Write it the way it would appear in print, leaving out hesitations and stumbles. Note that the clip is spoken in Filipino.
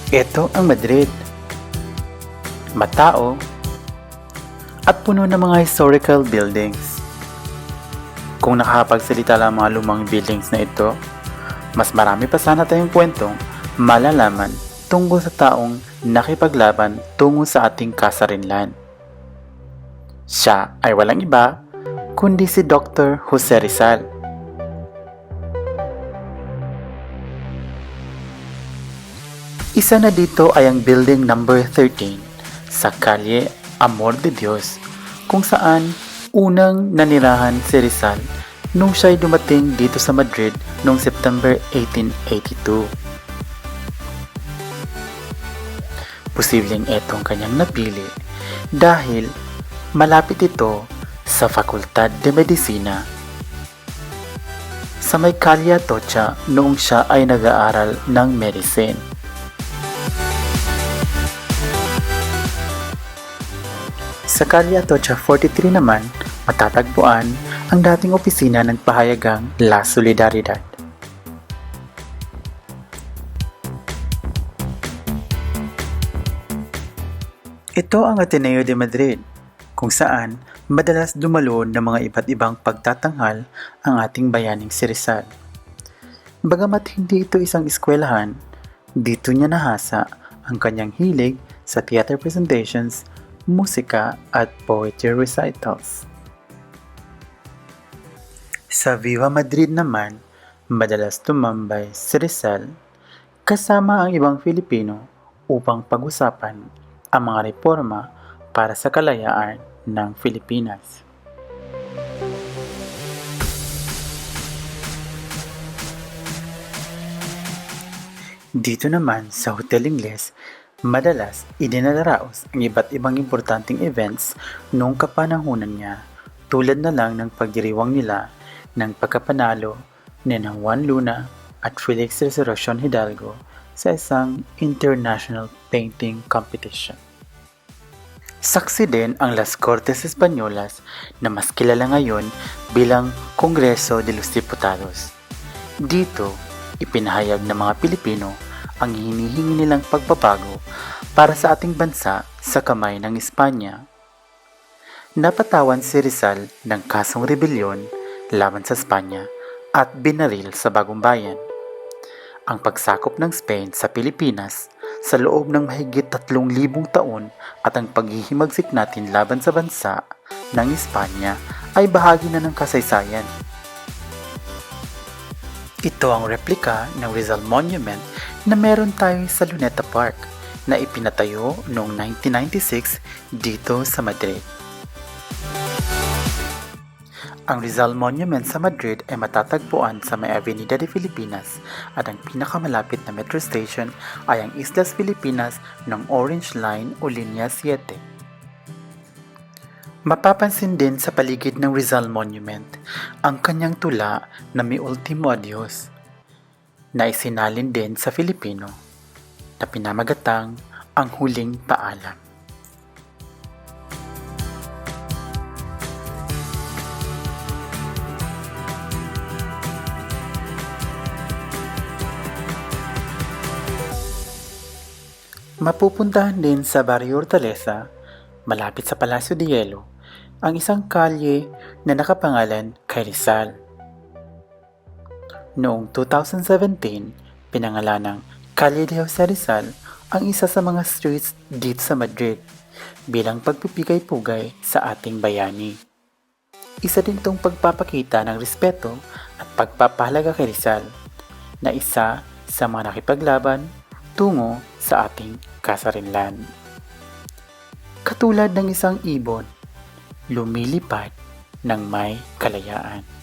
Ito ang Madrid. Matao at puno ng mga historical buildings. Kung nakakapagsalita lang mga lumang buildings na ito, mas marami pa sana tayong kwentong malalaman tungkol sa taong nakipaglaban tungo sa ating kasarinlan. Siya ay walang iba kundi si Dr. José Rizal. Isa na dito ay ang building number 13 sa Calle Amor de Dios, kung saan unang nanirahan si Rizal nung siya'y dumating dito sa Madrid noong September 1882. Posibleng etong kanyang napili dahil malapit ito sa Facultad de Medicina sa may Calle Atocha noong siya ay nag-aaral ng medicine. Sa Calle Atocha 43 naman, matatagpuan ang dating opisina ng pahayagang La Solidaridad. Ito ang Ateneo de Madrid, kung saan madalas dumalo ng mga iba't ibang pagtatanghal ang ating bayaning si Rizal. Bagamat hindi ito isang eskwelahan, dito niya nahasa ang kanyang hilig sa theater presentations, musika at poetry recitals. Sa Viva Madrid naman, madalas tumambay si Rizal kasama ang ibang Filipino upang pag-usapan ang mga reforma para sa kalayaan ng Pilipinas. Dito naman sa Hotel Inglés, madalas idinalaraos ang iba't ibang importanteng events noong kapanahunan niya, tulad na lang ng pagdiriwang nila ng pagkapanalo ni Juan at Félix Resurrección Hidalgo sa isang international painting competition. Saksi din ang Las Cortes Españolas na mas kilala ngayon bilang Kongreso de los Diputados. Dito, ipinahayag ng mga Pilipino ang hinihingi nilang pagbabago para sa ating bansa sa kamay ng Espanya. Napatawan si Rizal ng kasong rebelyon laban sa Espanya at binaril sa Bagong Bayan. Ang pagsakop ng Spain sa Pilipinas sa loob ng mahigit 3,000 taon at ang paghihimagsik natin laban sa bansa ng Espanya ay bahagi na ng kasaysayan. Ito ang replika ng Rizal Monument na meron tayo sa Luneta Park na ipinatayo noong 1996 dito sa Madrid. Ang Rizal Monument sa Madrid ay matatagpuan sa may Avenida de Filipinas at ang pinakamalapit na metro station ay ang Islas Filipinas ng Orange Line o Linya 7. Mapapansin din sa paligid ng Rizal Monument ang kanyang tula na may ultimo adios na isinalin din sa Filipino na pinamagatang ang huling paalam. Mapupuntahan din sa Barrio Hortaleza, malapit sa Palacio de Hielo, ang isang kalye na nakapangalan kay Rizal. Noong 2017, pinangalanang Calle de José Rizal ang isa sa mga streets dito sa Madrid bilang pagpipigay-pugay sa ating bayani. Isa din itong pagpapakita ng respeto at pagpapahalaga kay Rizal na isa sa mga nakipaglaban tungo sa ating kasarinlan. Katulad ng isang ibon, lumilipad ng may kalayaan.